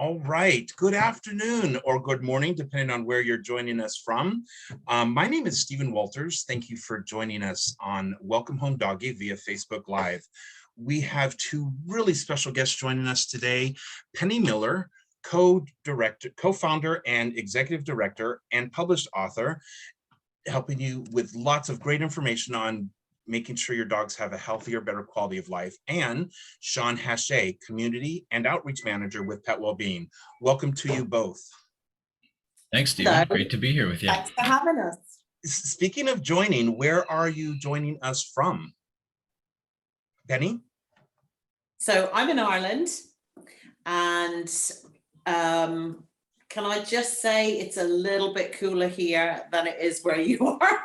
All right. Good afternoon or good morning, depending on where you're joining us from. My name is Stephen Walters. Thank you for joining us on Welcome Home Doggie via Facebook Live. We have two really special guests joining us today. Penny Miller, co-founder and executive director and published author, helping you with lots of great information on making sure your dogs have a healthier, better quality of life, and Shawn Haché, community and outreach manager with Pet Wellbeing. Welcome to you both. Thanks, Stephen. Hello. Great to be here with you. Thanks for having us. Speaking of joining, where are you joining us from? Penny? So I'm in Ireland, and can I just say it's a little bit cooler here than it is where you are.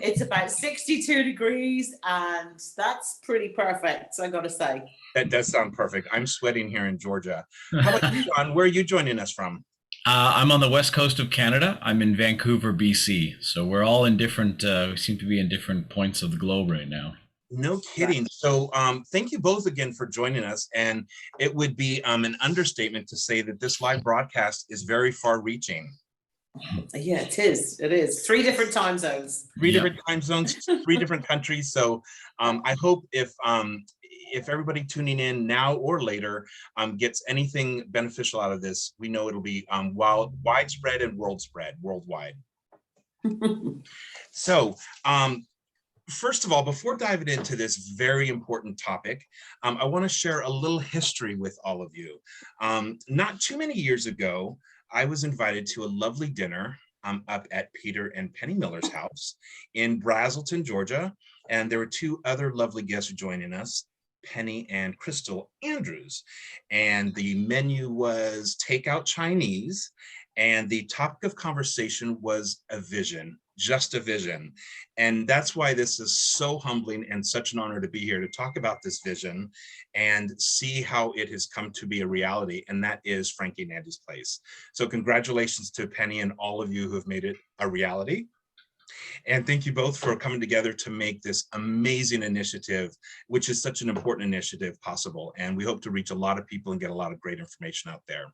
It's about 62 degrees, and that's pretty perfect, I gotta say. That does sound perfect. I'm sweating here in Georgia. How about you, Shawn? Where are you joining us from? I'm on the west coast of Canada. I'm in Vancouver, BC. So we're all in different, we seem to be in different points of the globe right now. No kidding. So thank you both again for joining us. And it would be an understatement to say that this live broadcast is very far reaching. Yeah, it is. It is. 3 different time zones. Three different time zones, 3 different countries. So I hope if everybody tuning in now or later gets anything beneficial out of this, we know it'll be widespread and worldwide. So first of all, before diving into this very important topic, I want to share a little history with all of you. Not too many years ago, I was invited to a lovely dinner up at Peter and Penny Miller's house in Brazelton, Georgia, and there were 2 other lovely guests joining us, Penny and Crystal Andrews. And the menu was takeout Chinese, and the topic of conversation was a vision. Just a vision. And that's why this is so humbling and such an honor to be here to talk about this vision and see how it has come to be a reality. And that is Frankie and Andy's Place. So congratulations to Penny and all of you who have made it a reality. And thank you both for coming together to make this amazing initiative, which is such an important initiative, possible. And we hope to reach a lot of people and get a lot of great information out there.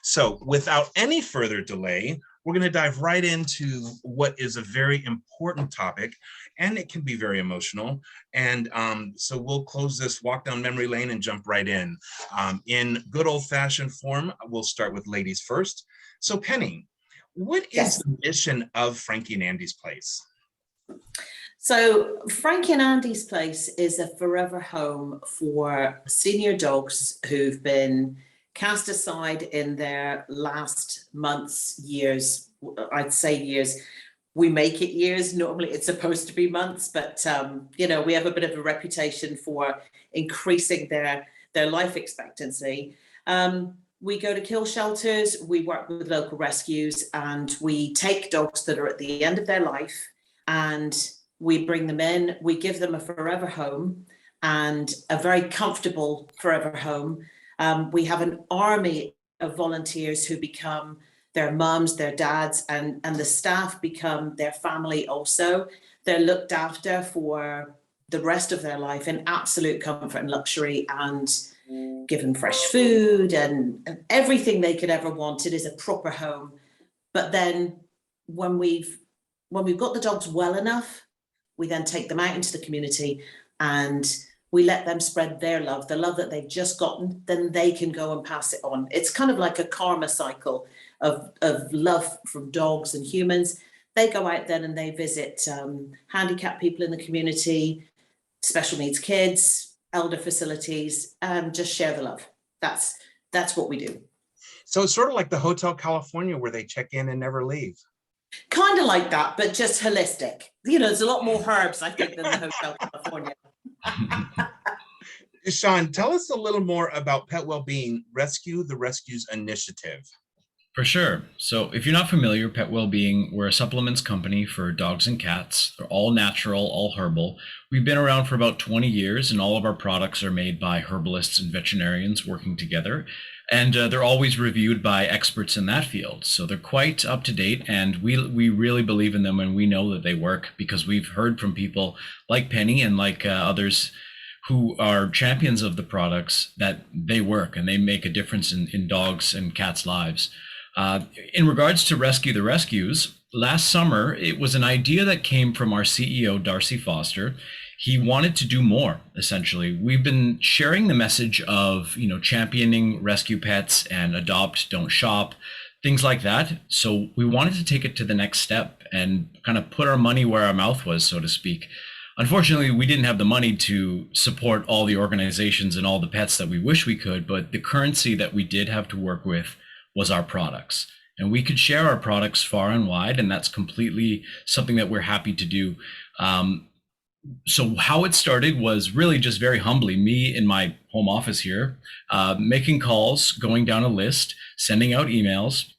So without any further delay, we're going to dive right into what is a very important topic, and it can be very emotional. And so we'll close this walk down memory lane and jump right in. In good old-fashioned form, we'll start with ladies first. So Penny, what is the mission of Frankie and Andy's Place? So Frankie and Andy's Place is a forever home for senior dogs who've been cast aside in their last months, years. I'd say years. We make it years. Normally it's supposed to be months, but you know, we have a bit of a reputation for increasing their life expectancy. We go to kill shelters, we work with local rescues, and we take dogs that are at the end of their life and we bring them in, we give them a forever home and a very comfortable forever home. We have an army of volunteers who become their mums, their dads, and the staff become their family also. They're looked after for the rest of their life in absolute comfort and luxury, and given fresh food and everything they could ever want. It is a proper home. But then when we've got the dogs well enough, we then take them out into the community and we let them spread their love, the love that they've just gotten, then they can go and pass it on. It's kind of like a karma cycle of love from dogs and humans. They go out then and they visit handicapped people in the community, special needs kids, elder facilities, and just share the love. That's what we do. So it's sort of like the Hotel California where they check in and never leave. Kind of like that, but just holistic. You know, there's a lot more herbs, I think, than the Hotel California. Shawn, tell us a little more about Pet Wellbeing Rescue, the Rescue's initiative. For sure. So if you're not familiar, Pet Wellbeing, we're a supplements company for dogs and cats. They're all natural, all herbal. We've been around for about 20 years, and all of our products are made by herbalists and veterinarians working together. And they're always reviewed by experts in that field. So they're quite up to date, and we really believe in them, and we know that they work because we've heard from people like Penny and like others who are champions of the products, that they work and they make a difference in dogs and cats' lives. In regards to Rescue the Rescues, last summer, it was an idea that came from our CEO, Darcy Foster. He wanted to do more, essentially. We've been sharing the message of, championing rescue pets and adopt, don't shop, things like that. So we wanted to take it to the next step and kind of put our money where our mouth was, so to speak. Unfortunately, we didn't have the money to support all the organizations and all the pets that we wish we could, but the currency that we did have to work with was our products. And we could share our products far and wide, and that's completely something that we're happy to do. So how it started was really just very humbly, me in my home office here, making calls, going down a list, sending out emails,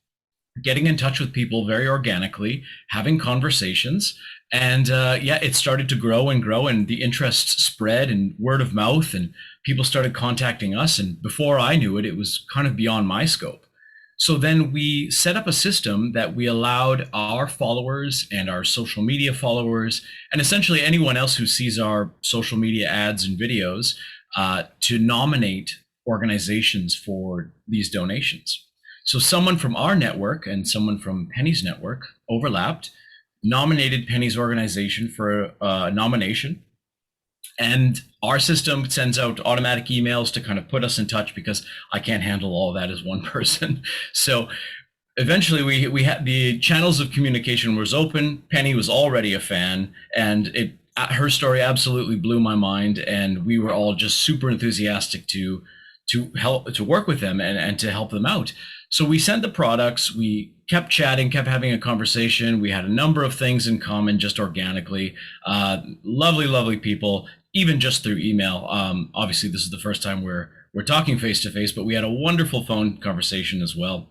getting in touch with people very organically, having conversations. And it started to grow and grow, and the interest spread and word of mouth, and people started contacting us. And before I knew it, it was kind of beyond my scope. So then we set up a system that we allowed our followers and our social media followers, and essentially anyone else who sees our social media ads and videos, to nominate organizations for these donations. So someone from our network and someone from Penny's network overlapped, nominated Penny's organization for a nomination. And our system sends out automatic emails to kind of put us in touch, because I can't handle all of that as one person. So eventually we had the channels of communication was open. Penny was already a fan, and her story absolutely blew my mind. And we were all just super enthusiastic to work with them and to help them out. So we sent the products, we kept chatting, kept having a conversation. We had a number of things in common just organically. Lovely, lovely people, even just through email. Obviously, this is the first time we're talking face to face, but we had a wonderful phone conversation as well.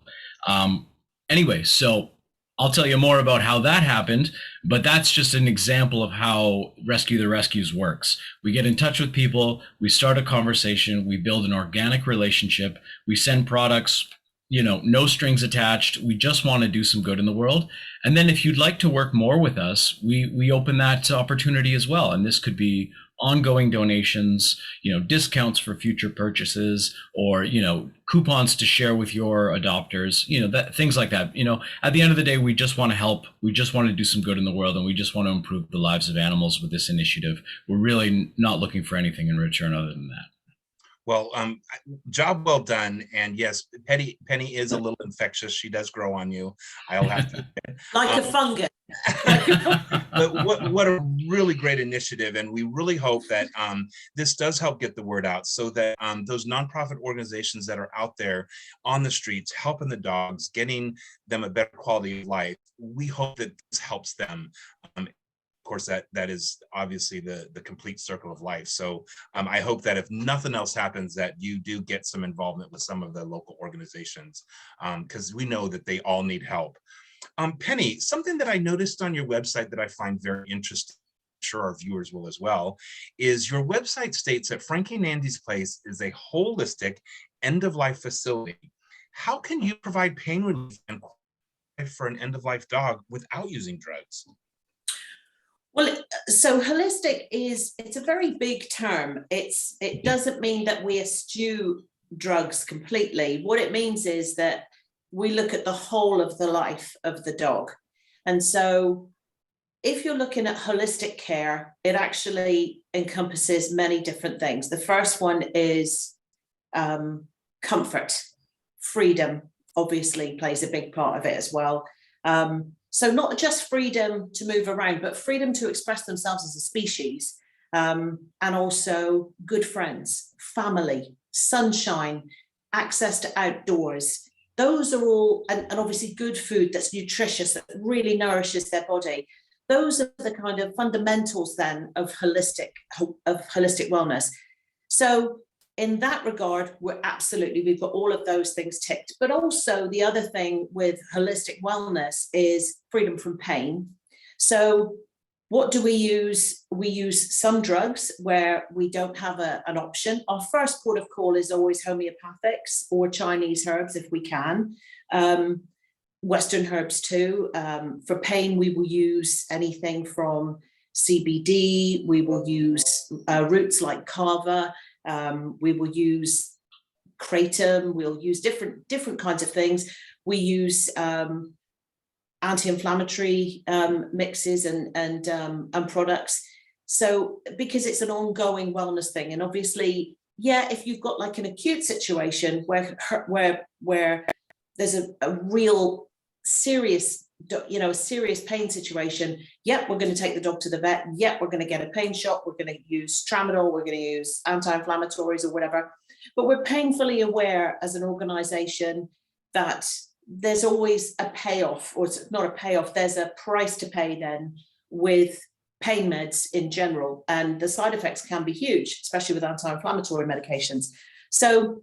Anyway, so I'll tell you more about how that happened, but that's just an example of how Rescue the Rescues works. We get in touch with people, we start a conversation, we build an organic relationship, we send products, no strings attached. We just want to do some good in the world. And then if you'd like to work more with us, we open that opportunity as well. And this could be ongoing donations, discounts for future purchases, or, coupons to share with your adopters, things like that. At the end of the day, we just want to help. We just want to do some good in the world, and we just want to improve the lives of animals with this initiative. We're really not looking for anything in return other than that. Well, job well done. And yes, Penny is a little infectious. She does grow on you, I'll have to admit. Like a fungus. But what a really great initiative. And we really hope that this does help get the word out, so that those nonprofit organizations that are out there on the streets, helping the dogs, getting them a better quality of life, we hope that this helps them. Of course, that is obviously the complete circle of life. So I hope that if nothing else happens, that you do get some involvement with some of the local organizations, because we know that they all need help. Penny, something that I noticed on your website that I find very interesting, I'm sure our viewers will as well, is your website states that Frankie and Andy's Place is a holistic end-of-life facility. How can you provide pain relief and for an end-of-life dog without using drugs? Well, so holistic it's a very big term. It doesn't mean that we eschew drugs completely. What it means is that we look at the whole of the life of the dog. And so if you're looking at holistic care, it actually encompasses many different things. The first one is comfort, freedom, obviously plays a big part of it as well. So not just freedom to move around, but freedom to express themselves as a species, and also good friends, family, sunshine, access to outdoors. Those are all, and obviously good food that's nutritious, that really nourishes their body. Those are the kind of fundamentals then of holistic wellness. So in that regard, we've got all of those things ticked. But also the other thing with holistic wellness is freedom from pain. So what do we use? We use some drugs where we don't have an option. Our first port of call is always homeopathics or Chinese herbs if we can. Western herbs too. For pain, we will use anything from CBD, we will use roots like kava, we will use kratom, we'll use different kinds of things. We use anti-inflammatory mixes and products. So because it's an ongoing wellness thing, and obviously, yeah, if you've got like an acute situation where there's a real serious, a serious pain situation, yep, we're going to take the dog to the vet, yep, we're going to get a pain shot, we're going to use tramadol, we're going to use anti-inflammatories or whatever. But we're painfully aware as an organization that there's always a payoff, or it's not a payoff, there's a price to pay then with pain meds in general, and the side effects can be huge, especially with anti-inflammatory medications. So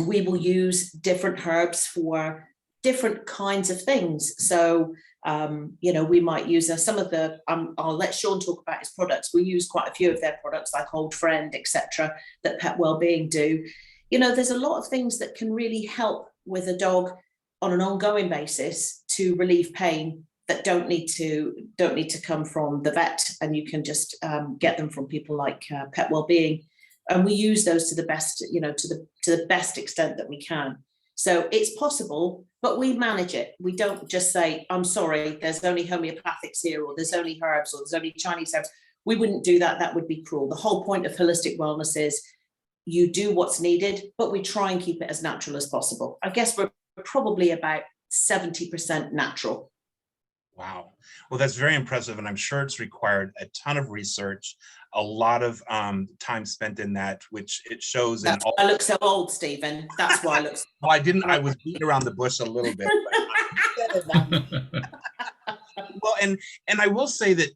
we will use different herbs for different kinds of things. So we might use some of the I'll let Shawn talk about his products. We use quite a few of their products like Old Friend, etc., that Pet Wellbeing do. There's a lot of things that can really help with a dog on an ongoing basis to relieve pain that don't need to come from the vet, and you can just get them from people like Pet Wellbeing, and we use those to the best, to the best extent that we can. So it's possible, but we manage it. We don't just say, I'm sorry, there's only homeopathics here, or there's only herbs, or there's only Chinese herbs. We wouldn't do that. That would be cruel. The whole point of holistic wellness is you do what's needed, but we try and keep it as natural as possible. I guess we're probably about 70% natural. Wow. Well, that's very impressive. And I'm sure it's required a ton of research, a lot of time spent in that, which it shows. That's why I look so old, Stephen. That's why I look so well, I was beating around the bush a little bit. Well, and I will say that,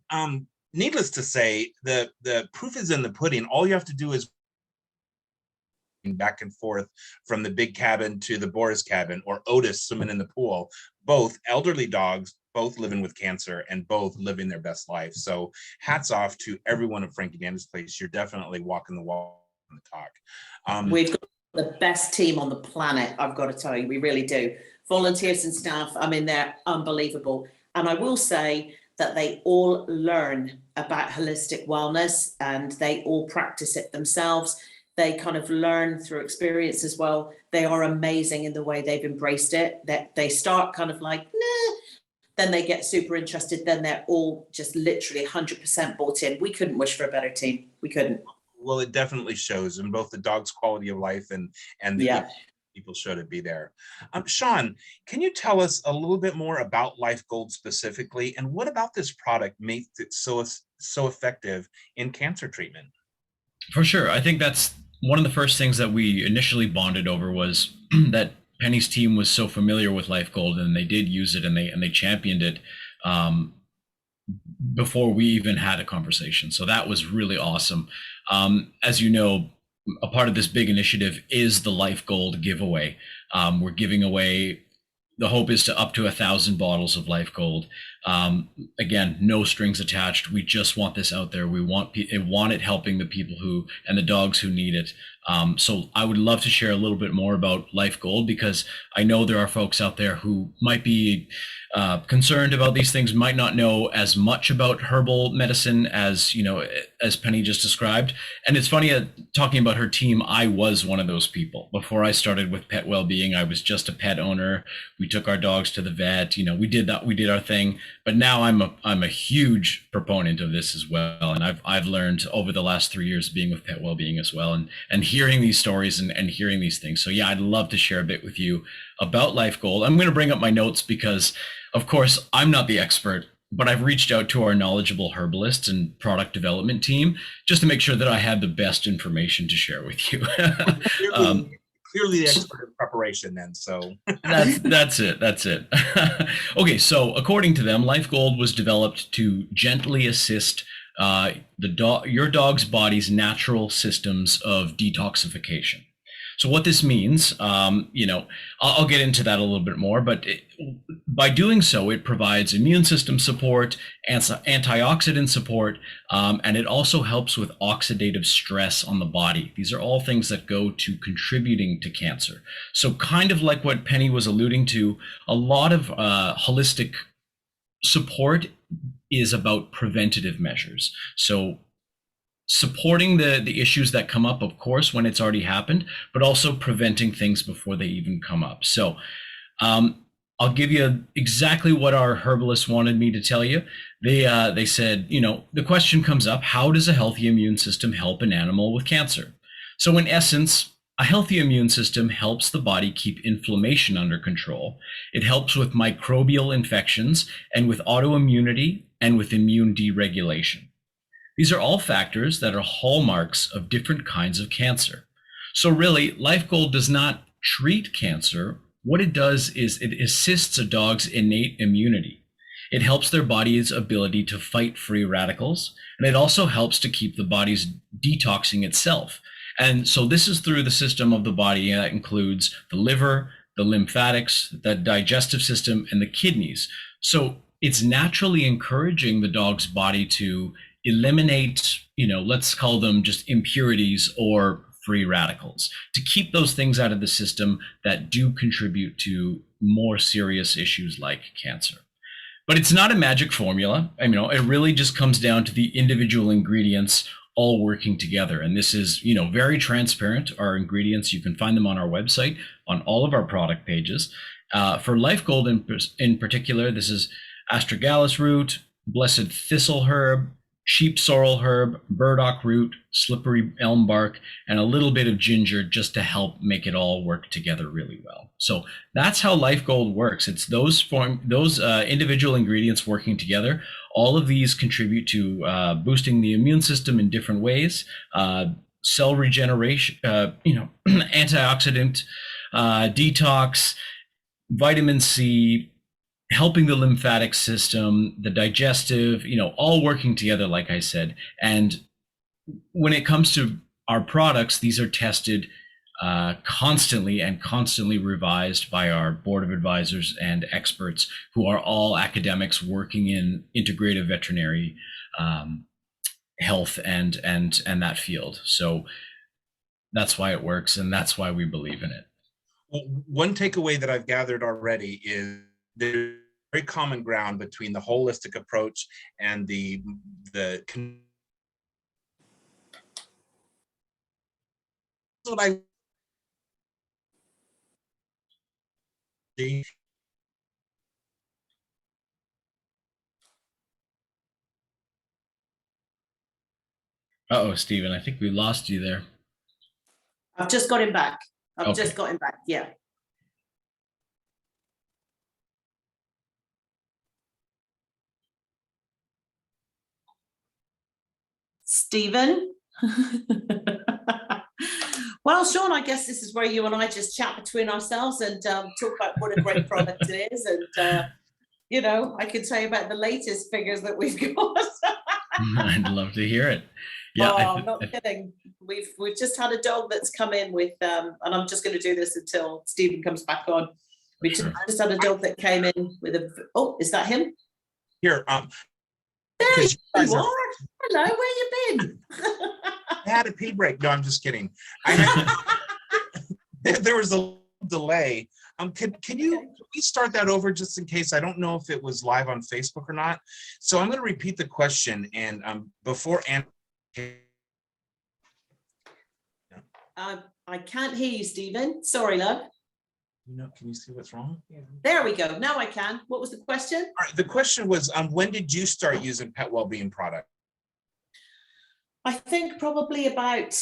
needless to say, the proof is in the pudding. All you have to do is back and forth from the big cabin to the Boris cabin, or Otis swimming in the pool, both elderly dogs, both living with cancer and both living their best life. So hats off to everyone at Frankie Dandy's place. You're definitely walking the walk and the talk. We've got the best team on the planet, I've got to tell you. We really do. Volunteers and staff, they're unbelievable. And I will say that they all learn about holistic wellness and they all practice it themselves. They kind of learn through experience as well. They are amazing in the way they've embraced it. That they start kind of like, nah, then they get super interested. Then they're all just literally 100% bought in. We couldn't wish for a better team. We couldn't. Well, it definitely shows in both the dog's quality of life and the people show to be there. Shawn, can you tell us a little bit more about Life Gold specifically, and what about this product makes it so effective in cancer treatment? For sure. I think that's one of the first things that we initially bonded over was that Penny's team was so familiar with Life Gold, and they did use it, and they championed it before we even had a conversation. So that was really awesome. As you know, a part of this big initiative is the Life Gold giveaway. We're giving away, the hope is to up to 1,000 bottles of Life Gold. Again, no strings attached. We just want this out there. We want it helping the people and the dogs who need it. So I would love to share a little bit more about Life Gold, because I know there are folks out there who might be concerned about these things, might not know as much about herbal medicine as Penny just described. And it's funny, talking about her team, I was one of those people. Before I started with Pet Wellbeing, I was just a pet owner. We took our dogs to the vet. We did our thing. But now I'm a huge proponent of this as well. And I've learned over the last 3 years being with Pet Wellbeing as well, and hearing these stories and hearing these things. So yeah, I'd love to share a bit with you about Life Gold. I'm going to bring up my notes because, of course, I'm not the expert, but I've reached out to our knowledgeable herbalists and product development team just to make sure that I had the best information to share with you. Clearly the expert in preparation then, so. That's it. Okay, so according to them, Life Gold was developed to gently assist your dog's body's natural systems of detoxification. So what this means, I'll get into that a little bit more, but by doing so, it provides immune system support, antioxidant support, and it also helps with oxidative stress on the body. These are all things that go to contributing to cancer. So kind of like what Penny was alluding to, a lot of holistic support is about preventative measures. So supporting the issues that come up, of course, when it's already happened, but also preventing things before they even come up. So I'll give you exactly what our herbalist wanted me to tell you. They said, you know, the question comes up, how does a healthy immune system help an animal with cancer? So in essence, a healthy immune system helps the body keep inflammation under control. It helps with microbial infections and with autoimmunity and with immune deregulation. These are all factors that are hallmarks of different kinds of cancer. So really, Life Gold does not treat cancer. What it does is it assists a dog's innate immunity. It helps their body's ability to fight free radicals, and it also helps to keep the body's detoxing itself. And so this is through the system of the body that includes the liver, the lymphatics, the digestive system, and the kidneys. So it's naturally encouraging the dog's body to eliminate, you know, let's call them just impurities or free radicals, to keep those things out of the system that do contribute to more serious issues like cancer. But it's not a magic formula. I mean, it really just comes down to the individual ingredients all working together. And this is, you know, very transparent. Our ingredients, you can find them on our website, on all of our product pages. For Life Gold in particular, this is astragalus root, blessed thistle herb, sheep sorrel herb, burdock root, slippery elm bark, and a little bit of ginger just to help make it all work together really well. So that's how Life Gold works. It's those individual ingredients working together. All of these contribute to boosting the immune system in different ways, cell regeneration, antioxidant, detox, vitamin C, helping the lymphatic system, the digestive, you know, all working together, like I said. And when it comes to our products, these are tested constantly and constantly revised by our board of advisors and experts who are all academics working in integrative veterinary health and that field. So that's why it works, and that's why we believe in it. Well, one takeaway that I've gathered already is there's very common ground between the holistic approach and the what I Uh-oh, Stephen, I think we lost you there. I've just got him back. I've Okay. just got him back. Yeah. Stephen. Well, Shawn, I guess this is where you and I just chat between ourselves and talk about what a great product it is. And, you know, I can tell you about the latest figures that we've got. I'd love to hear it. Yeah, I'm not kidding. We've just had a dog that's come in with, and I'm just going to do this until Stephen comes back on. We Sure. just had a dog that came in with a, oh, is that him? here, There you guys are. are- Hello, where you been? I had a pee break. No, I'm just kidding. I had, there was a delay. Can we start that over just in case? I don't know if it was live on Facebook or not. So I'm going to repeat the question, and before I can't hear you, Stephen. Sorry, love. can you see what's wrong? Yeah. There we go. Now I can. What was the question? All right, the question was, when did you start using pet well-being products? I think probably about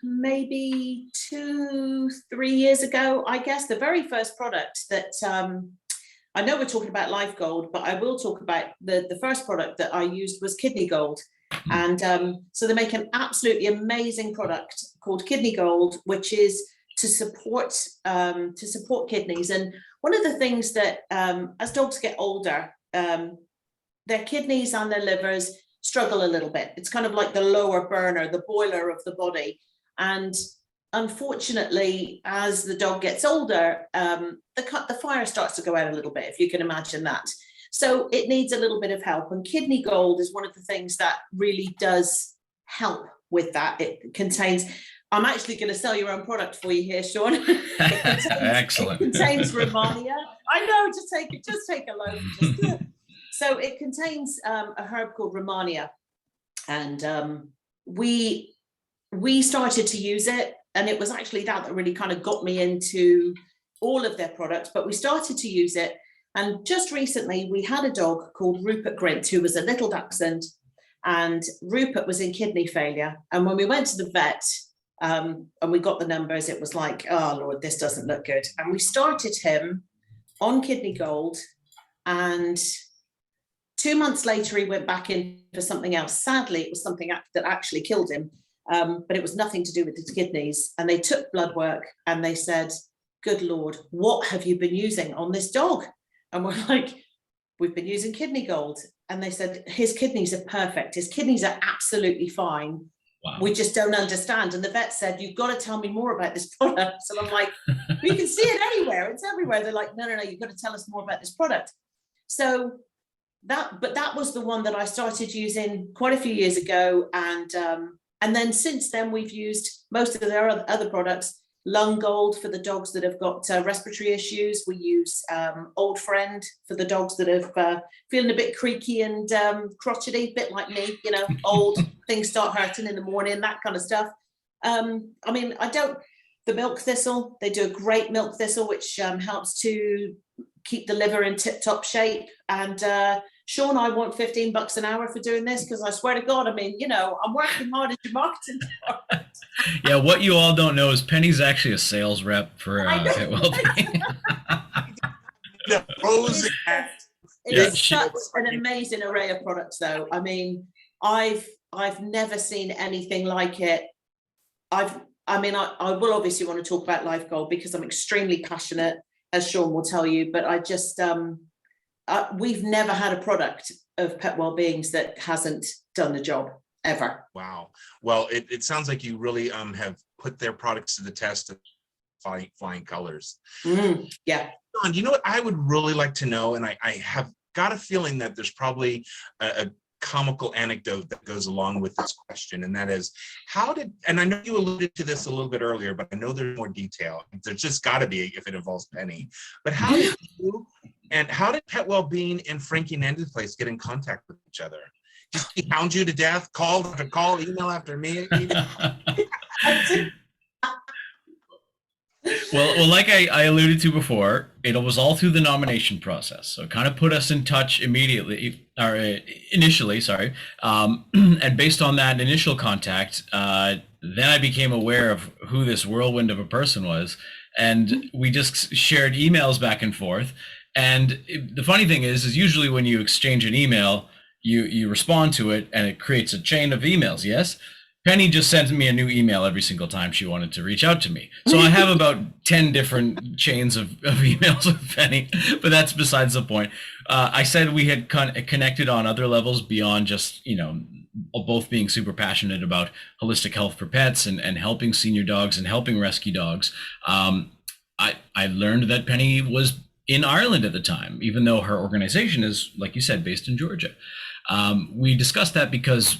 maybe 2-3 years ago, I guess. The very first product that I know we're talking about Life Gold, but I will talk about the first product that I used was Kidney Gold. And so they make an absolutely amazing product called Kidney Gold, which is to support kidneys. And one of the things that as dogs get older, their kidneys and their livers struggle a little bit. It's kind of like the lower burner, the boiler of the body. And unfortunately, as the dog gets older, the fire starts to go out a little bit, if you can imagine that. So it needs a little bit of help. And Kidney Gold is one of the things that really does help with that. It contains, I'm actually going to sell your own product for you here, Shawn. Excellent. It contains Romania. I know, just take a load. So it contains a herb called Romania, and we started to use it, and it was actually that really kind of got me into all of their products. But we started to use it, and just recently we had a dog called Rupert Grint, who was a little dachshund, and Rupert was in kidney failure. And when we went to the vet, and we got the numbers, it was like, oh Lord, this doesn't look good. And we started him on Kidney Gold, and 2 months later he went back in for something else. Sadly, it was something that actually killed him, but it was nothing to do with his kidneys. And they took blood work and they said, good Lord, what have you been using on this dog? And we're like, we've been using Kidney Gold. And they said, his kidneys are perfect. His kidneys are absolutely fine. Wow. We just don't understand. And the vet said, you've got to tell me more about this product. So I'm like, you can see it anywhere. It's everywhere. They're like, no, you've got to tell us more about this product. So that was the one that I started using quite a few years ago. And then since then we've used most of their other products. Lung Gold for the dogs that have got respiratory issues. We use Old Friend for the dogs that have feeling a bit creaky and crotchety, a bit like me, old, things start hurting in the morning, that kind of stuff. The milk thistle, they do a great milk thistle, which helps to keep the liver in tip-top shape. And Shawn, I want $15 an hour for doing this, because I swear to God, I'm working hard as your marketing department. Yeah, what you all don't know is Penny's actually a sales rep for Pet WellBeing. It's such an amazing array of products, though. I mean, I've never seen anything like it. I will obviously want to talk about Life Gold because I'm extremely passionate, as Shawn will tell you, but I just we've never had a product of Pet WellBeings that hasn't done the job ever. Wow. Well, it sounds like you really have put their products to the test of flying colors. Yeah. Shawn, you know what I would really like to know, and I have got a feeling that there's probably a comical anecdote that goes along with this question, and that is, and I know you alluded to this a little bit earlier, but I know there's more detail. There's just got to be if it involves Penny. But how did Pet WellBeing and Frankie and Andy's place get in contact with each other? Just he hound you to death, call after call, email after me. Well, like I alluded to before, it was all through the nomination process. So it kind of put us in touch initially, sorry. And based on that initial contact, then I became aware of who this whirlwind of a person was. And we just shared emails back and forth. And the funny thing is usually when you exchange an email, you respond to it and it creates a chain of emails, yes? Penny just sent me a new email every single time she wanted to reach out to me. So I have about 10 different chains of emails with Penny, but that's besides the point. I said we had connected on other levels beyond just, both being super passionate about holistic health for pets and helping senior dogs and helping rescue dogs. I learned that Penny was in Ireland at the time, even though her organization is, like you said, based in Georgia. We discussed that because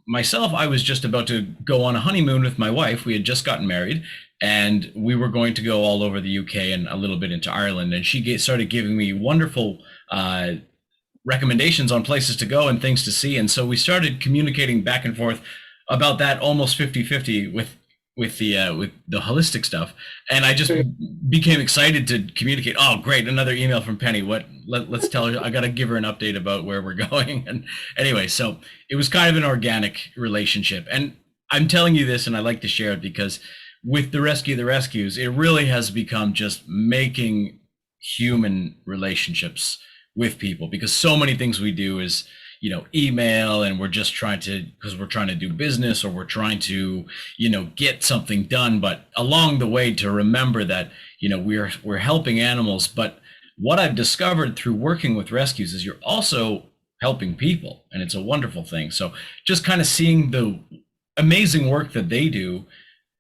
myself, I was just about to go on a honeymoon with my wife. We had just gotten married and we were going to go all over the UK and a little bit into Ireland. And she started giving me wonderful recommendations on places to go and things to see. And so we started communicating back and forth about that almost 50-50 with the holistic stuff. And I just became excited to communicate. Oh, great. Another email from Penny. Let's tell her, I got to give her an update about where we're going. And anyway, so it was kind of an organic relationship. And I'm telling you this, and I like to share it because with the Rescue the Rescues, it really has become just making human relationships with people, because so many things we do is, email, and we're just trying to do business, or we're trying to, get something done. But along the way, to remember that, we're helping animals. But what I've discovered through working with rescues is you're also helping people, and it's a wonderful thing. So just kind of seeing the amazing work that they do,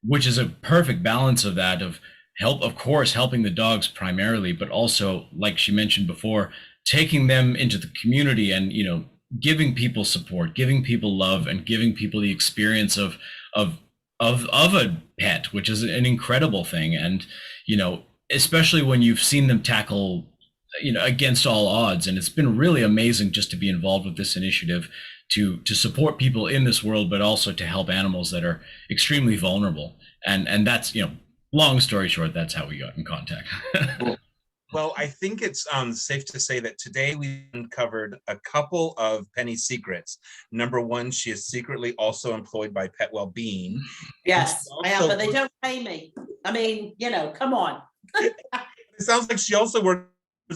which is a perfect balance of that, of helping the dogs primarily, but also, like she mentioned before, taking them into the community and, giving people support, giving people love, and giving people the experience of a pet, which is an incredible thing. And, especially when you've seen them tackle against all odds. And it's been really amazing just to be involved with this initiative to support people in this world, but also to help animals that are extremely vulnerable. And that's, long story short, that's how we got in contact. Well, I think it's safe to say that today we uncovered a couple of Penny's secrets. Number one, she is secretly also employed by Pet Wellbeing. Yes, I am, but they don't pay me. I mean, come on. It sounds like she also works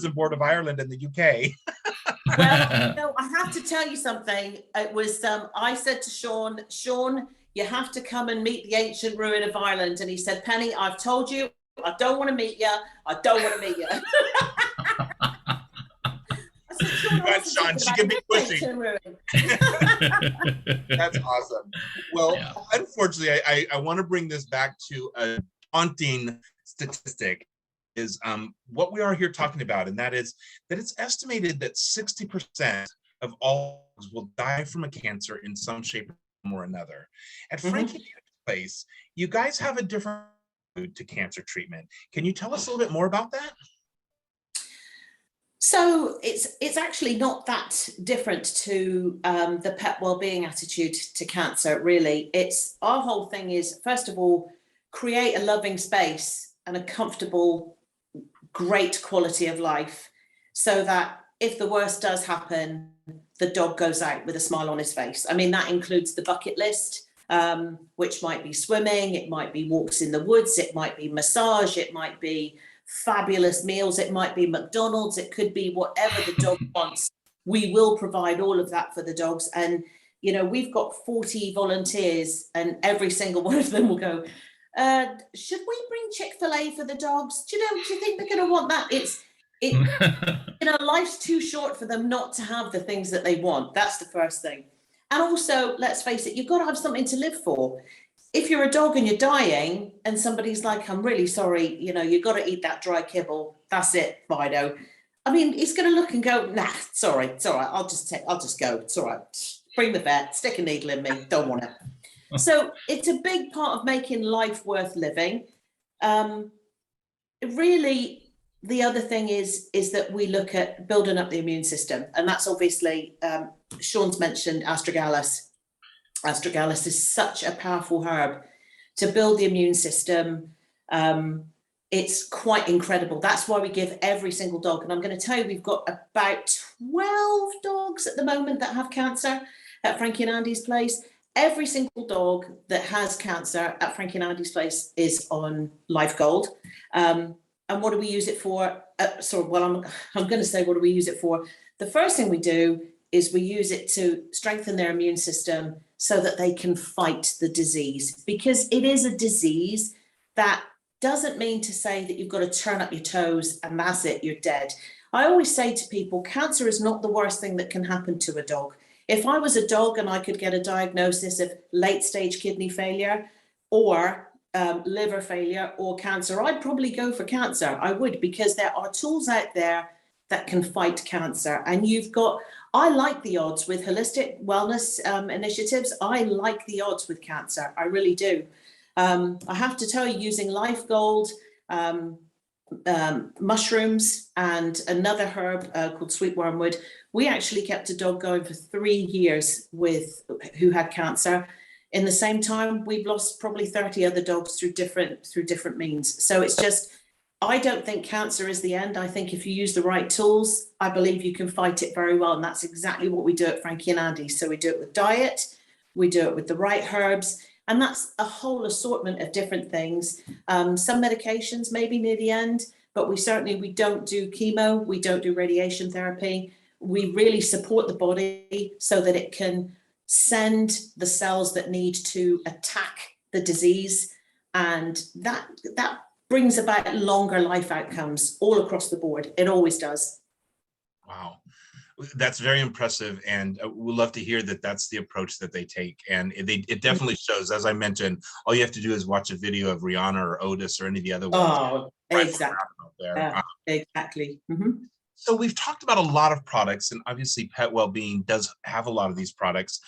in Board of Ireland in the UK. Well, I have to tell you something. It was, I said to Shawn, you have to come and meet the ancient ruin of Ireland. And he said, Penny, I've told you, I don't want to meet you. I don't want to meet you. Shawn, she can be pushing. That's awesome. Well, yeah. Unfortunately, I want to bring this back to a daunting statistic, is what we are here talking about, and that is that it's estimated that 60% of all dogs will die from a cancer in some shape or another. At Frankie's place, you guys have a different to cancer treatment. Can you tell us a little bit more about that? So it's actually not that different to the pet well-being attitude to cancer, really. It's our whole thing is, first of all, create a loving space and a comfortable, great quality of life, so that if the worst does happen, the dog goes out with a smile on his face. I mean, that includes the bucket list, which might be swimming, it might be walks in the woods, it might be massage, it might be fabulous meals, it might be McDonald's, it could be whatever the dog wants. We will provide all of that for the dogs. And, we've got 40 volunteers, and every single one of them will go, should we bring Chick-fil-A for the dogs? Do you think they're going to want that? Life's too short for them not to have the things that they want. That's the first thing. And also, let's face it, you've got to have something to live for. If you're a dog and you're dying and somebody's like, I'm really sorry, you've got to eat that dry kibble. That's it, Fido. I mean, he's going to look and go, nah, sorry, it's all right. I'll just go. It's all right. Bring the vet, stick a needle in me. Don't want it. So it's a big part of making life worth living. Really, the other thing is that we look at building up the immune system. And that's obviously, Shawn's mentioned astragalus. Astragalus is such a powerful herb to build the immune system. It's quite incredible. That's why we give every single dog. And I'm going to tell you, we've got about 12 dogs at the moment that have cancer at Frankie and Andy's place. Every single dog that has cancer at Frankie and Andy's place is on Life Gold. And what do we use it for? I'm going to say, what do we use it for? The first thing we do is we use it to strengthen their immune system so that they can fight the disease, because it is a disease that doesn't mean to say that you've got to turn up your toes and that's it, you're dead. I always say to people, cancer is not the worst thing that can happen to a dog. If I was a dog and I could get a diagnosis of late stage kidney failure or liver failure or cancer, I'd probably go for cancer. I would, because there are tools out there that can fight cancer. And I like the odds with holistic wellness initiatives. I like the odds with cancer. I really do. I have to tell you, using Life Gold, mushrooms, and another herb called sweet wormwood, we actually kept a dog going for 3 years who had cancer. In the same time, we've lost probably 30 other dogs through different means. So it's just, I don't think cancer is the end. I think if you use the right tools, I believe you can fight it very well. And that's exactly what we do at Frankie and Andy. So we do it with diet, we do it with the right herbs, and that's a whole assortment of different things. Some medications maybe near the end, but we don't do chemo, we don't do radiation therapy. We really support the body so that it can send the cells that need to attack the disease. And that brings about longer life outcomes all across the board. It always does. Wow. That's very impressive. And we'd love to hear that that's the approach that they take. And it definitely shows. As I mentioned, all you have to do is watch a video of Rihanna or Otis or any of the other ones. Oh, exactly. Exactly. Mm-hmm. So we've talked about a lot of products, and obviously Pet Wellbeing does have a lot of these products.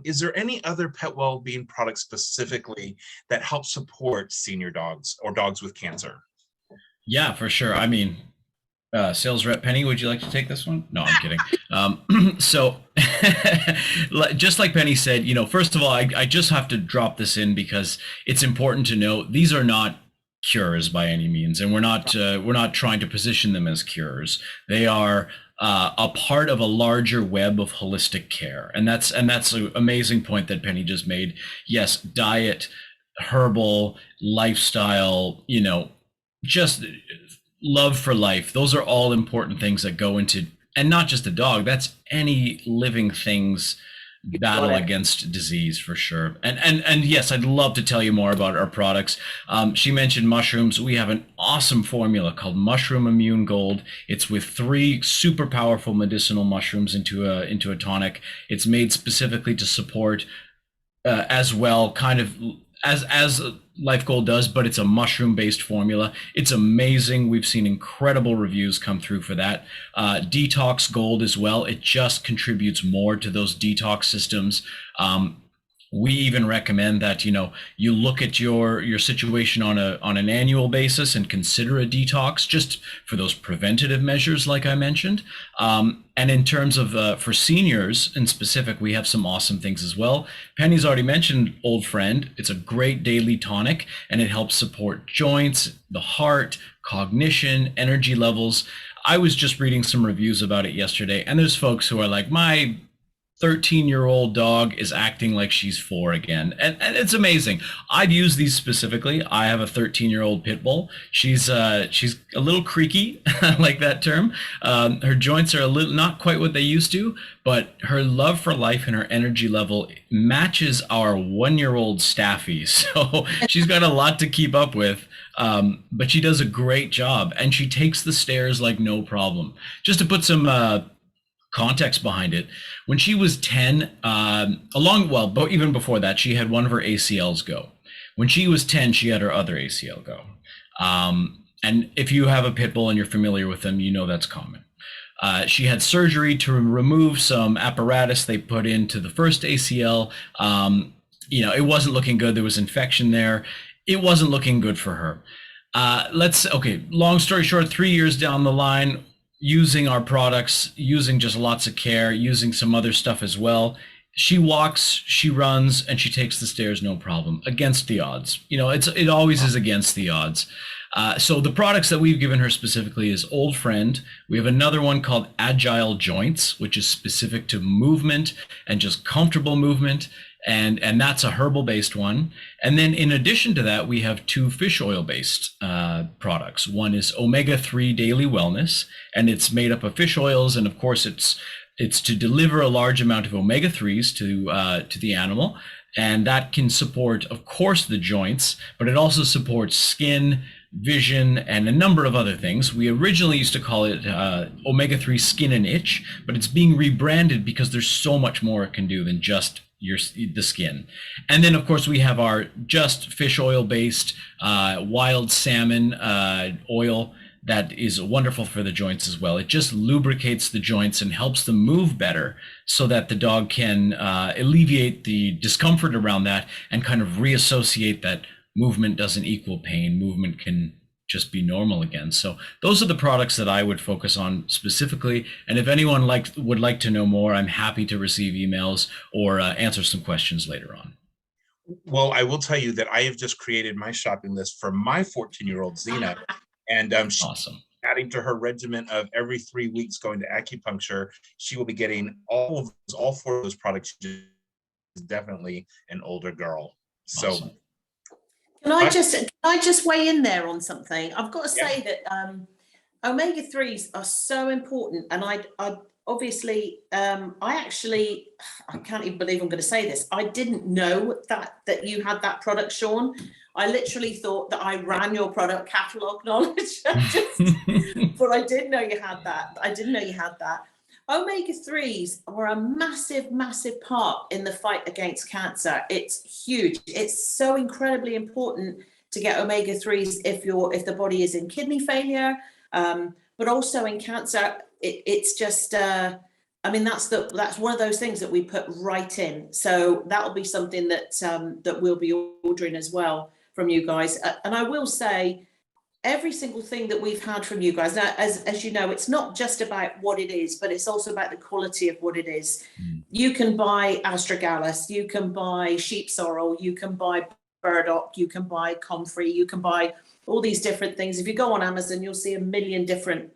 Is there any other Pet Wellbeing products specifically that help support senior dogs or dogs with cancer? Yeah, for sure. I mean, Sales rep Penny, would you like to take this one? No, I'm kidding. So just like Penny said, first of all, I just have to drop this in because it's important to know these are not cures by any means, and we're not trying to position them as cures. They are a part of a larger web of holistic care, and that's an amazing point that Penny just made. Yes, diet, herbal, lifestyle, just love for life. Those are all important things that go into, and not just a dog, that's any living thing's battle against disease for sure. And yes, I'd love to tell you more about our products. She mentioned mushrooms. We have an awesome formula called Mushroom Immune Gold. It's with 3 super powerful medicinal mushrooms into a tonic. It's made specifically to support as well, kind of as Life Gold does, but it's a mushroom-based formula. It's amazing. We've seen incredible reviews come through for that. Detox Gold as well. It just contributes more to those detox systems. We even recommend that you look at your situation on an annual basis and consider a detox just for those preventative measures, like I mentioned. And in terms of for seniors in specific, we have some awesome things as well. Penny's already mentioned Old Friend. It's a great daily tonic, and it helps support joints, the heart, cognition, energy levels. I was just reading some reviews about it yesterday, and there's folks who are like, my 13-year-old dog is acting like she's 4 again. And it's amazing. I've used these specifically. I have a 13-year-old pit bull. She's a little creaky, I like that term. Her joints are not quite what they used to, but her love for life and her energy level matches our 1-year-old Staffy. So she's got a lot to keep up with. But she does a great job, and she takes the stairs like no problem. Just to put some context behind it, when she was 10, but even before that, she had one of her ACLs go. When she was 10, she had her other ACL go. And if you have a pit bull and you're familiar with them, that's common. She had surgery to remove some apparatus they put into the first ACL. It wasn't looking good. There was infection there. It wasn't looking good for her. Long story short, 3 years down the line, using our products, using just lots of care, using some other stuff as well, she walks, she runs, and she takes the stairs no problem, against the odds. It always is against the odds. So the products that we've given her specifically is Old Friend. We have another one called Agile Joints, which is specific to movement and just comfortable movement. And that's a herbal-based one. And then in addition to that, we have 2 fish oil-based products. One is Omega-3 Daily Wellness, and it's made up of fish oils. And of course, it's to deliver a large amount of omega-3s to the animal. And that can support, of course, the joints, but it also supports skin, vision, and a number of other things. We originally used to call it Omega-3 Skin and Itch, but it's being rebranded because there's so much more it can do than just the skin. And then of course we have our just fish oil based wild salmon oil that is wonderful for the joints as well. It just lubricates the joints and helps them move better so that the dog can alleviate the discomfort around that and kind of reassociate that movement doesn't equal pain. Movement can just be normal again. So those are the products that I would focus on specifically. And if anyone would like to know more, I'm happy to receive emails or answer some questions later on. Well, I will tell you that I have just created my shopping list for my 14-year-old Xena, and she's awesome. Adding to her regimen of every 3 weeks going to acupuncture. She will be getting all 4 of those products. She's definitely an older girl. Awesome. So. Can I just weigh in there on something? I've got to say that omega-3s are so important, and I obviously I can't even believe I'm going to say this. I didn't know that you had that product, Shawn. I literally thought that I ran your product catalog knowledge, but I didn't know you had that. Omega-3s are a massive, massive part in the fight against cancer. It's huge. It's so incredibly important to get omega-3s if the body is in kidney failure, but also in cancer. It's just, that's one of those things that we put right in. So that'll be something that we'll be ordering as well from you guys. And I will say, every single thing that we've had from you guys, now, as you know, it's not just about what it is, but it's also about the quality of what it is. You can buy astragalus, you can buy sheep sorrel, you can buy burdock, you can buy comfrey, you can buy all these different things. If you go on Amazon, you'll see a million different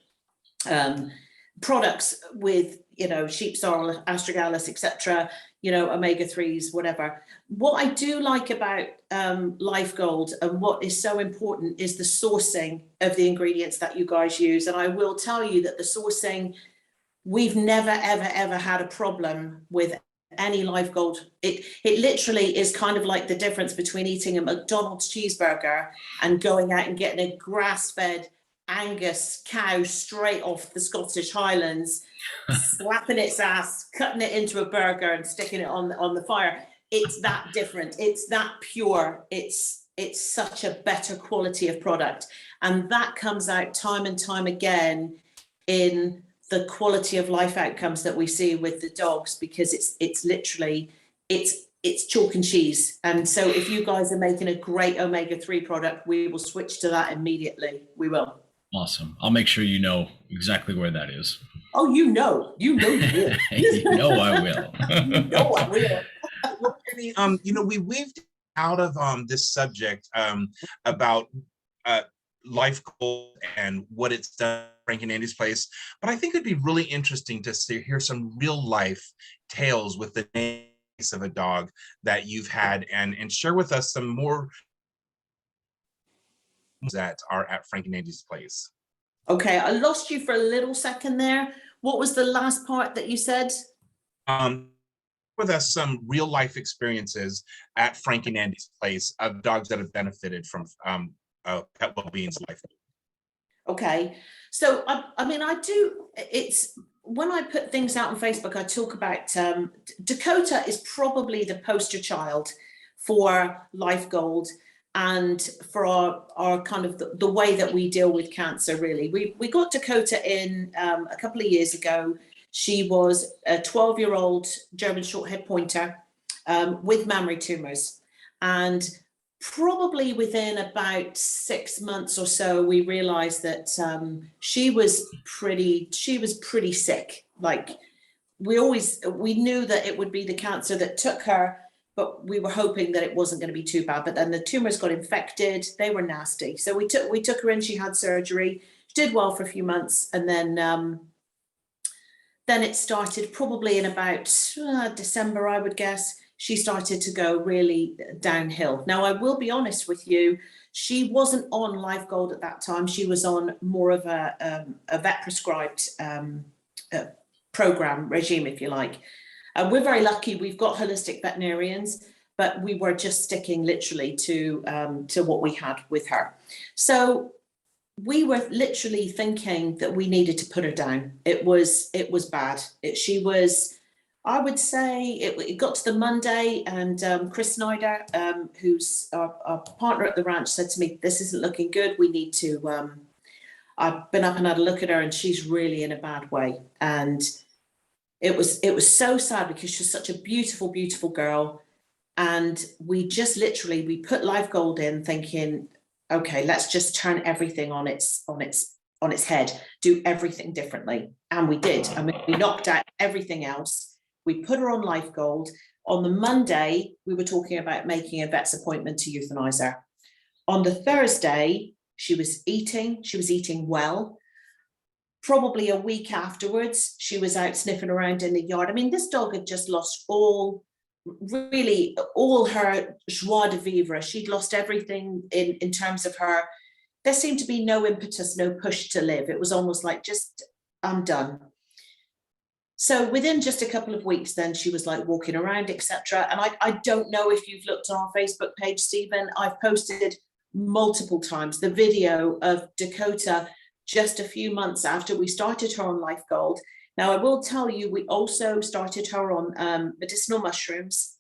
products with, you know, sheep sorrel, astragalus, etc., you know, omega-3s, whatever. What I do like about Life Gold, and what is so important, is the sourcing of the ingredients that you guys use. And I will tell you that the sourcing, we've never, ever, ever had a problem with any Life Gold. It literally is kind of like the difference between eating a McDonald's cheeseburger and going out and getting a grass-fed Angus cow straight off the Scottish Highlands, slapping its ass, cutting it into a burger and sticking it on the fire. It's that different. It's that pure. It's such a better quality of product. And that comes out time and time again in the quality of life outcomes that we see with the dogs, because it's literally, it's chalk and cheese. And so if you guys are making a great omega-3 product, we will switch to that immediately. We will. Awesome. I'll make sure you know exactly where that is. Oh, you know you will. You know I will. You know I will. Well, Penny, you know, we weaved out of this subject about Life Gold and what it's done at Frank and Andy's place, but I think it'd be really interesting to hear some real life tales with the name of a dog that you've had, and share with us some more that are at Frank and Andy's place. Okay, I lost you for a little second there. What was the last part that you said? With us some real life experiences at Frank and Andy's place of dogs that have benefited from Pet Wellbeing's Life. Okay, so I mean, I do, it's, when I put things out on Facebook, I talk about Dakota is probably the poster child for Life Gold and for our kind of the way that we deal with cancer, really. We got Dakota in a couple of years ago. She was a 12-year-old German Shorthair Pointer with mammary tumors. And probably within about 6 months or so, we realized that she was pretty sick. Like, we knew that it would be the cancer that took her, but we were hoping that it wasn't going to be too bad. But then the tumors got infected. They were nasty. So we took her in. She had surgery. She did well for a few months, and then it started probably in about December, I would guess. She started to go really downhill. Now, I will be honest with you, she wasn't on Life Gold at that time. She was on more of a vet prescribed program regime, if you like. We're very lucky. We've got holistic veterinarians, but we were just sticking literally to what we had with her. So we were literally thinking that we needed to put her down. It was bad. She was, I would say, it got to the Monday, and Chris Snyder, who's our partner at the ranch, said to me, "This isn't looking good. We need to." I've been up and had a look at her, and she's really in a bad way. And it was so sad, because she's such a beautiful, beautiful girl. And we just literally, we put Life Gold in thinking, okay, let's just turn everything on its head, do everything differently. And we did. I mean, we knocked out everything else. We put her on Life Gold. On the Monday, we were talking about making a vet's appointment to euthanize her. On the Thursday, she was eating well. Probably a week afterwards, she was out sniffing around in the yard. I mean, this dog had just lost all her joie de vivre. She'd lost everything in terms of her. There seemed to be no impetus, no push to live. It was almost like, just, I'm done. So within just a couple of weeks, then she was like walking around, etc. And I don't know if you've looked on our Facebook page, Stephen. I've posted multiple times the video of Dakota just a few months after we started her on Life Gold. Now, I will tell you, we also started her on medicinal mushrooms.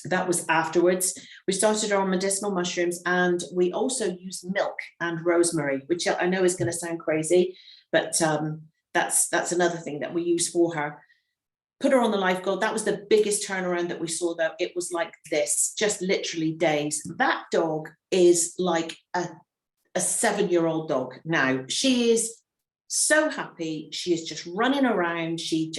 That was afterwards. We started her on medicinal mushrooms, and we also used milk and rosemary, which I know is going to sound crazy, but that's another thing that we use for her. Put her on the Life Gold. That was the biggest turnaround that we saw, though. It was like this, just literally days. That dog is like a 7-year-old dog now. She is so happy. She is just running around. She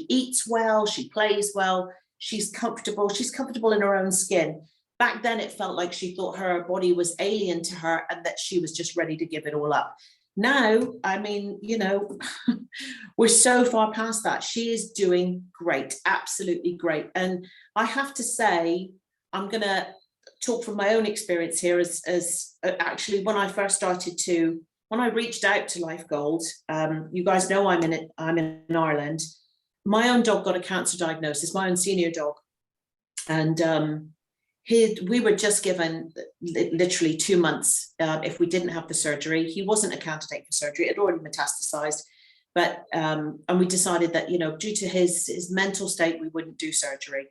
eats well. She plays well. She's comfortable. She's comfortable in her own skin. Back then, it felt like she thought her body was alien to her and that she was just ready to give it all up. Now, I mean, you know, we're so far past that. She is doing great, absolutely great. And I have to say, I'm going to talk from my own experience here as actually when I first when I reached out to Life Gold, you guys know I'm in Ireland. My own dog got a cancer diagnosis, my own senior dog. And we were just given literally 2 months if we didn't have the surgery. He wasn't a candidate for surgery. It had already metastasized. But, and we decided that, you know, due to his mental state, we wouldn't do surgery.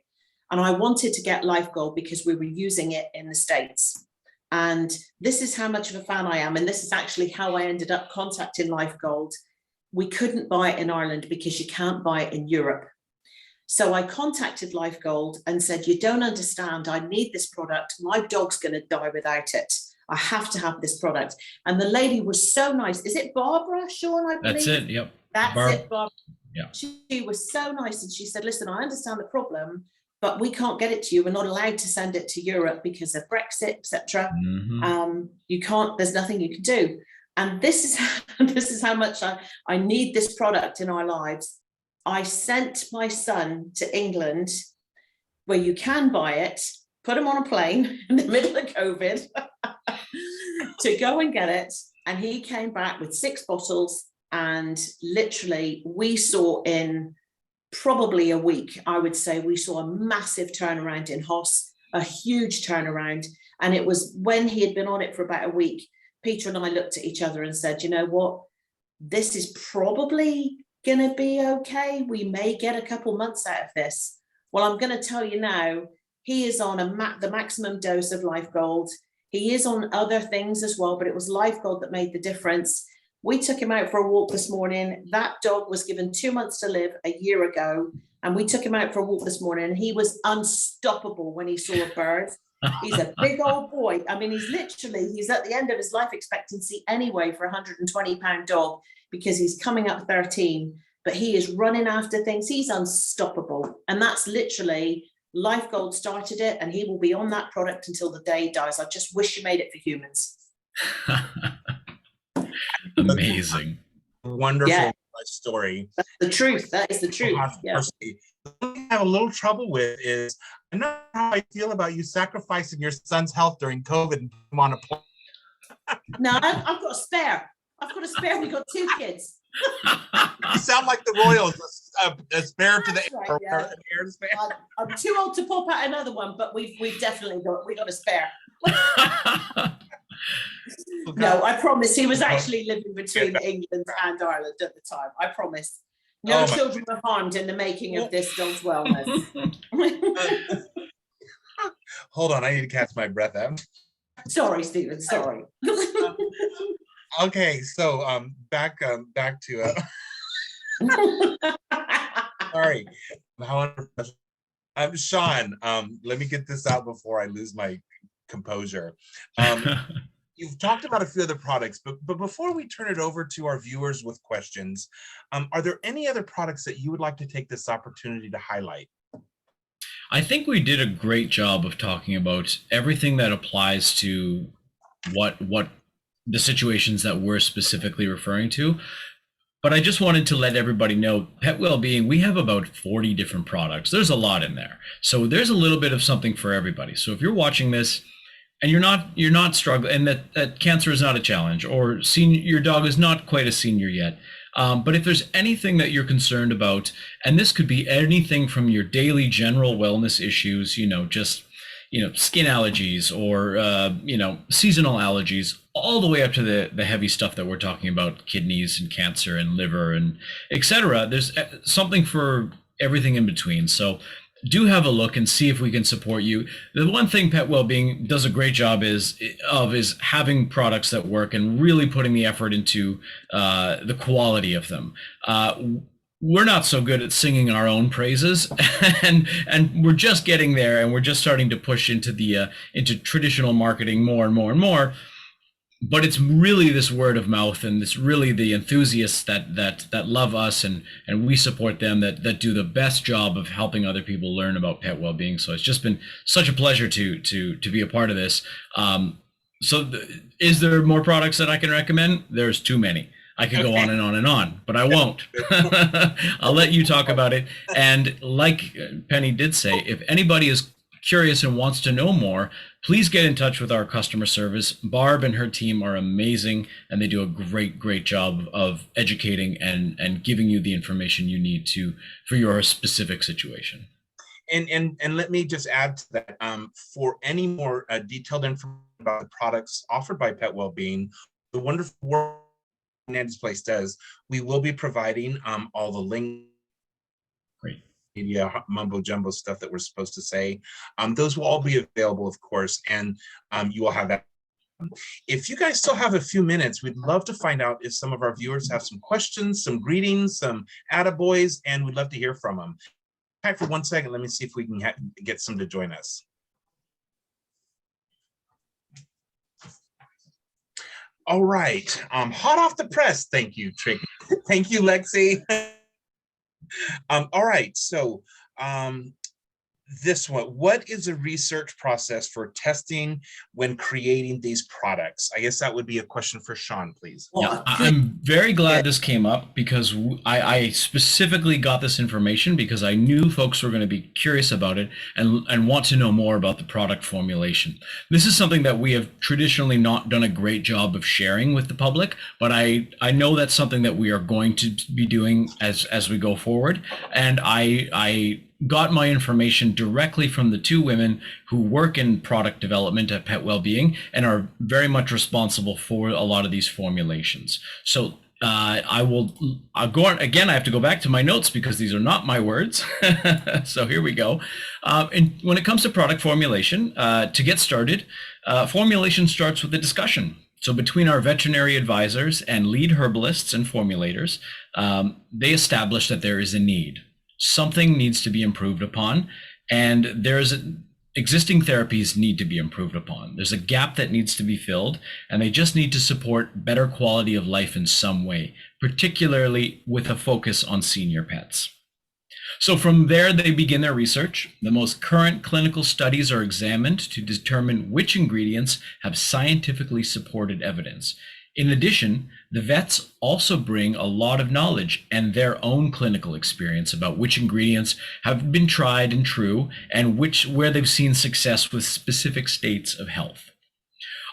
And I wanted to get Life Gold because we were using it in the States. And this is how much of a fan I am. And this is actually how I ended up contacting Life Gold. We couldn't buy it in Ireland because you can't buy it in Europe. So I contacted Life Gold and said, you don't understand, I need this product. My dog's going to die without it. I have to have this product. And the lady was so nice. Is it Barbara, Shawn, I believe? That's it, yep. That's it, Barbara. Yeah. She was so nice. And she said, listen, I understand the problem, but we can't get it to you. We're not allowed to send it to Europe because of Brexit, etc. You can't, there's nothing you can do. And this is how much I need this product in our lives. I sent my son to England where you can buy it, put him on a plane in the middle of COVID to go and get it. And he came back with 6 bottles, and literally we saw in probably a week, I would say we saw a massive turnaround in Haché, a huge turnaround. And it was when he had been on it for about a week, Peter and I looked at each other and said, you know what, this is probably going to be okay. We may get a couple months out of this. Well, I'm going to tell you now, he is on the maximum dose of Life Gold. He is on other things as well, but it was Life Gold that made the difference. We took him out for a walk this morning. That dog was given 2 months to live a year ago, and we took him out for a walk this morning. He was unstoppable when he saw a bird. He's a big old boy. I mean, he's at the end of his life expectancy anyway for a 120-pound dog, because he's coming up 13, but he is running after things. He's unstoppable. And that's literally, Life Gold started it, and he will be on that product until the day he dies. I just wish you made it for humans. Amazing. Wonderful story. That's the truth. That is the truth. Yeah. The thing I have a little trouble with is, I know how I feel about you sacrificing your son's health during COVID and put him on a plane. No, I've got a spare. We've got 2 kids. You sound like the Royals, a spare to the right, yeah. Air to spare. I'm too old to pop out another one, but we've definitely got a spare. No, I promise. He was actually living between England and Ireland at the time. I promise. No children were harmed in the making of this dog's wellness. Hold on, I need to catch my breath out. Sorry, Stephen. Sorry. Okay, so back to sorry. Shawn, let me get this out before I lose my composure. You've talked about a few other products, but before we turn it over to our viewers with questions, are there any other products that you would like to take this opportunity to highlight? I think we did a great job of talking about everything that applies to what the situations that we're specifically referring to. But I just wanted to let everybody know, Pet Wellbeing, we have about 40 different products. There's a lot in there. So there's a little bit of something for everybody. So if you're watching this and you're not struggling, and that cancer is not a challenge, or your dog is not quite a senior yet, but if there's anything that you're concerned about, and this could be anything from your daily general wellness issues, skin allergies or, seasonal allergies, all the way up to the heavy stuff that we're talking about, kidneys and cancer and liver and etc. There's something for everything in between. So do have a look and see if we can support you. The one thing Pet Wellbeing does a great job is having products that work and really putting the effort into the quality of them. We're not so good at singing our own praises, and we're just getting there, and we're just starting to push into into traditional marketing more and more and more. but it's really this word of mouth, and it's really the enthusiasts that love us, and we support them, that do the best job of helping other people learn about pet well-being. So it's just been such a pleasure to be a part of this. Is there more products that I can recommend? There's too many. I could go on and on and on, but I won't. I'll let you talk about it. And like Penny did say, if anybody is curious and wants to know more, please get in touch with our customer service. Barb and her team are amazing, and they do a great job of educating and giving you the information you need for your specific situation. And let me just add to that, for any more detailed information about the products offered by Pet Wellbeing, the wonderful work Andy's Place does, we will be providing all the links, Great media mumbo jumbo stuff that we're supposed to say. Those will all be available, of course, and you will have that. If you guys still have a few minutes, we'd love to find out if some of our viewers have some questions, some greetings, some attaboys, and we'd love to hear from them. Back for 1 second, let me see if we can get some to join us. All right, hot off the press. Thank you, Trick. Thank you, Lexi. All right, so this one, what is a research process for testing when creating these products? I guess that would be a question for Shawn, please. Yeah, I'm very glad this came up, because I specifically got this information because I knew folks were going to be curious about it and want to know more about the product formulation. This is something that we have traditionally not done a great job of sharing with the public, but I know that's something that we are going to be doing as we go forward. And I got my information directly from the two women who work in product development at Pet Wellbeing and are very much responsible for a lot of these formulations. So I'll go on again. I have to go back to my notes because these are not my words. So here we go. And when it comes to product formulation, to get started, formulation starts with a discussion. So between our veterinary advisors and lead herbalists and formulators, they establish that there is a need. Something needs to be improved upon, and existing therapies need to be improved upon. There's a gap that needs to be filled, and they just need to support better quality of life in some way, particularly with a focus on senior pets. So from there, they begin their research. The most current clinical studies are examined to determine which ingredients have scientifically supported evidence. In addition, the vets also bring a lot of knowledge and their own clinical experience about which ingredients have been tried and true, and where they've seen success with specific states of health.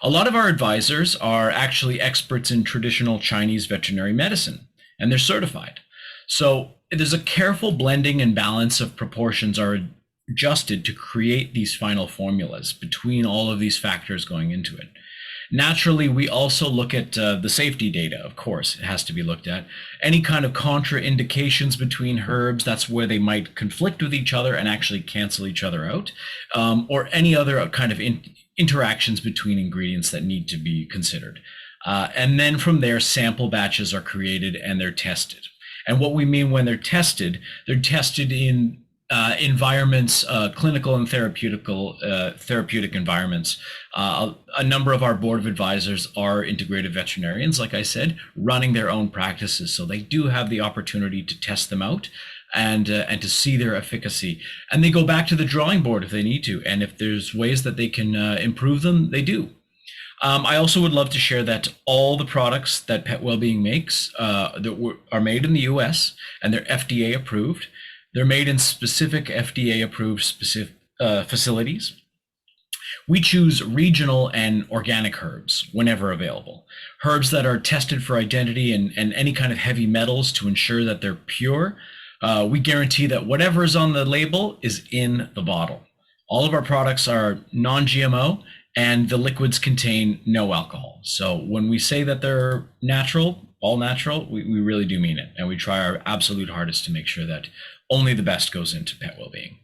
A lot of our advisors are actually experts in traditional Chinese veterinary medicine, and they're certified. So there's a careful blending and balance of proportions are adjusted to create these final formulas between all of these factors going into it. Naturally, we also look at the safety data, of course, it has to be looked at. Any kind of contraindications between herbs, that's where they might conflict with each other and actually cancel each other out, or any other kind of interactions between ingredients that need to be considered. And then from there, sample batches are created and they're tested. And what we mean when they're tested in environments, clinical and therapeutic environments. A number of our board of advisors are integrated veterinarians, like I said, running their own practices. So they do have the opportunity to test them out and to see their efficacy. And they go back to the drawing board if they need to. And if there's ways that they can improve them, they do. I also would love to share that all the products that Pet Wellbeing makes are made in the US and they're FDA approved. They're made in specific FDA-approved facilities. We choose regional and organic herbs whenever available. Herbs that are tested for identity and any kind of heavy metals to ensure that they're pure. We guarantee that whatever is on the label is in the bottle. All of our products are non-GMO and the liquids contain no alcohol. So when we say that they're natural, all natural, we really do mean it. And we try our absolute hardest to make sure that only the best goes into pet well-being.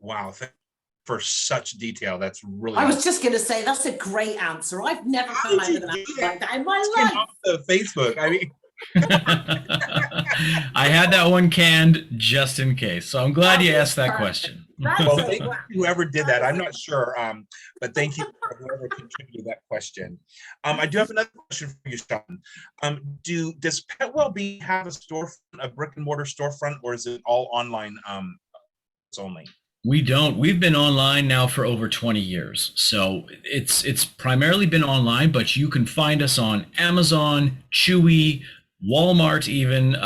Wow, thank you for such detail. That's really I was just going to say, that's a great answer. I've never come out with an answer like that in my life. Off the Facebook, I mean. I had that one canned just in case. So I'm glad you asked that question. Well, thank you, whoever did that. I'm not sure, but thank you for whoever contributed that question. I do have another question for you, Shawn. Does Pet Wellbeing have a storefront, a brick and mortar storefront, or is it all online only? We don't. We've been online now for over 20 years. So it's primarily been online, but you can find us on Amazon, Chewy, Walmart even.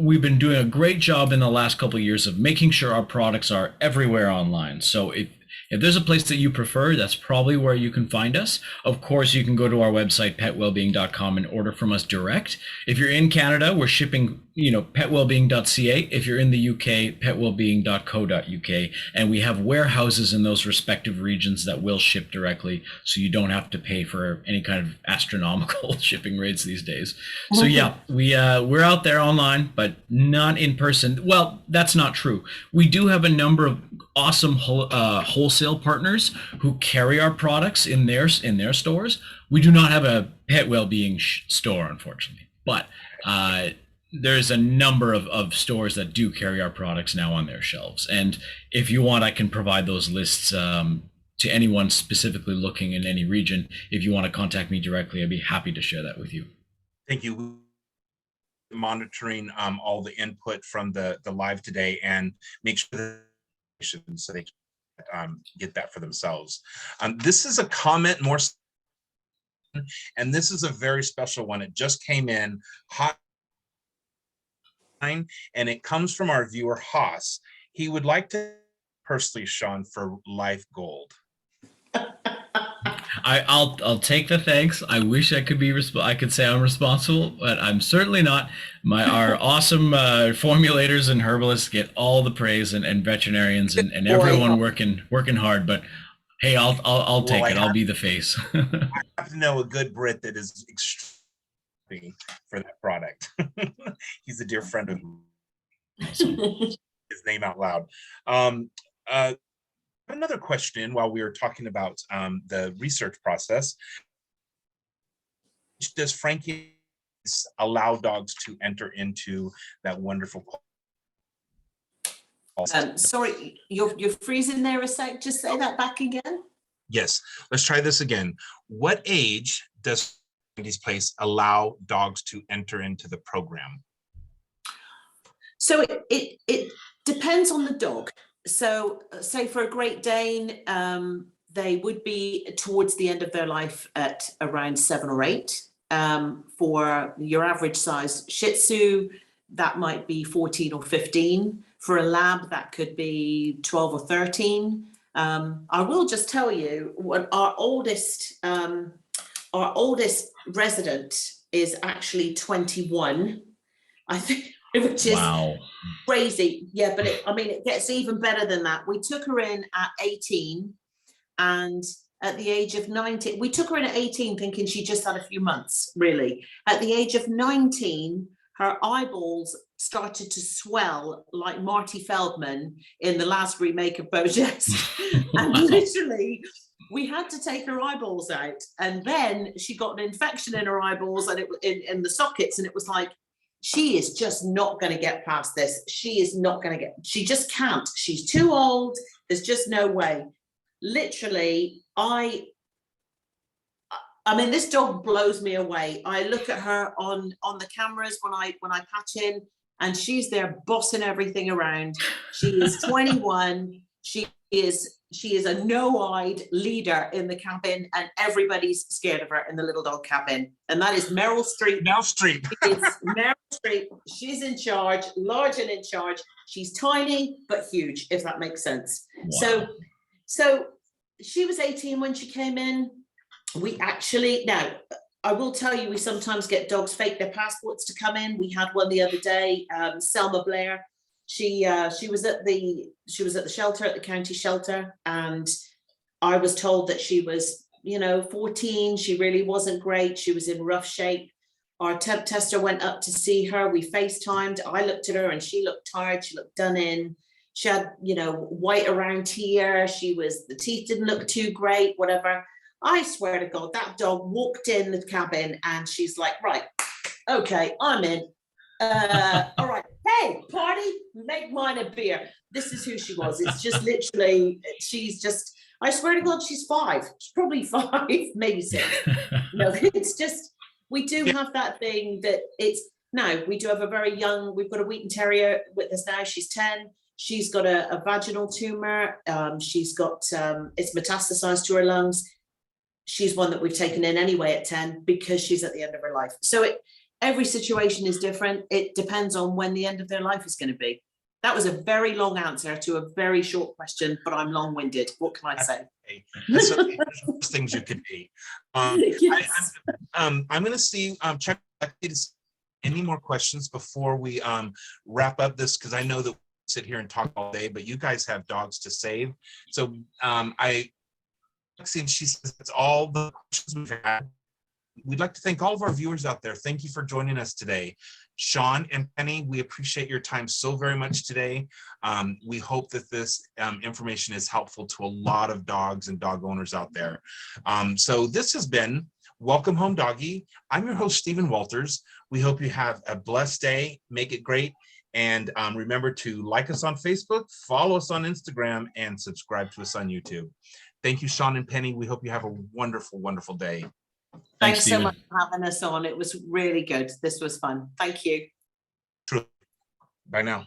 We've been doing a great job in the last couple of years of making sure our products are everywhere online. So if there's a place that you prefer, that's probably where you can find us. Of course, you can go to our website, petwellbeing.com, and order from us direct. If you're in Canada, we're shipping, petwellbeing.ca. If you're in the UK, petwellbeing.co.uk. And we have warehouses in those respective regions that will ship directly, so you don't have to pay for any kind of astronomical shipping rates these days. So yeah, we're out there online, but not in person. Well, that's not true. We do have a number of awesome wholesale partners who carry our products in their stores. We do not have a Pet Wellbeing store, unfortunately, but there's a number of stores that do carry our products now on their shelves. And if you want, I can provide those lists to anyone specifically looking in any region. If you want to contact me directly, I'd be happy to share that with you. Thank you. Monitoring all the input from the live today and make sure that so they can get that for themselves. This is a comment more, and this is a very special one. It just came in hot, and it comes from our viewer Hass. He would like to personally, Shawn, for life gold. I'll take the thanks. I wish I could I could say I'm responsible, but I'm certainly not. Our awesome formulators and herbalists get all the praise, and veterinarians and everyone working hard. But hey, I'll take it. I'll be the face. I have to know a good Brit that is extremely for that product. He's a dear friend of mine. His name out loud. Another question while we were talking about the research process. Does Frankie allow dogs to enter into that wonderful? Sorry, you're freezing there a sec. Just say that back again. Yes, let's try this again. What age does Frankie's Place allow dogs to enter into the program? So it depends on the dog. So say for a Great Dane, they would be towards the end of their life at around 7 or 8. For your average size Shih Tzu, that might be 14 or 15. For a lab, that could be 12 or 13. I will just tell you, what our oldest resident is actually 21. I think. Which is crazy. Yeah, but it gets even better than that. We took her in at 18, and at the age of 19, we took her in at 18 thinking she just had a few months, really. At the age of 19, her eyeballs started to swell like Marty Feldman in the last remake of BoJack. And literally, we had to take her eyeballs out. And then she got an infection in her eyeballs and in the sockets, and it was like, she is just not going to get past this. She just can't. She's too old. There's just no way. Literally, this dog blows me away. I look at her on the cameras when I patch in, and she's there bossing everything around. She is 21. She is a no-eyed leader in the cabin, and everybody's scared of her in the little dog cabin. And that is Meryl Streep. It's Meryl Streep. She's in charge, large and in charge. She's tiny but huge, if that makes sense. Wow. So she was 18 when she came in. Now, I will tell you, we sometimes get dogs fake their passports to come in. We had one the other day, Selma Blair. She was at the shelter, at the county shelter, and I was told that she was 14. She really wasn't great. She was in rough shape. Our temp tester went up to see her. We FaceTimed. I looked at her and she looked tired. She looked done in. She had white around here. The teeth didn't look too great, whatever. I swear to God, that dog walked in the cabin and she's like, right, okay, I'm in. All right, hey, party, make mine a beer. This is who she was. It's just literally, she's just, I swear to God, she's 5. She's probably 5, maybe 6. No, it's just, we do have that thing that it's, now we do have a very young, we've got a Wheaten Terrier with us now. She's 10. She's got a vaginal tumor. She's got, it's metastasized to her lungs. She's one that we've taken in anyway at 10 because she's at the end of her life. So every situation is different. It depends on when the end of their life is going to be. That was a very long answer to a very short question, but I'm long-winded. What can I say? That's okay. There's things you could be. Yes. I'm going to see, check any more questions before we wrap up this, because I know that we sit here and talk all day, but you guys have dogs to save. So Maxine, she says that's all the questions we've had. We'd like to thank all of our viewers out there. Thank you for joining us today. Shawn and Penny, we appreciate your time so very much today. We hope that this information is helpful to a lot of dogs and dog owners out there. So this has been Welcome Home Doggie. I'm your host, Stephen Walters. We hope you have a blessed day. Make it great. And remember to like us on Facebook, follow us on Instagram, and subscribe to us on YouTube. Thank you, Shawn and Penny. We hope you have a wonderful, wonderful day. Thanks so much for having us on. It was really good. This was fun. Thank you. True. Bye now.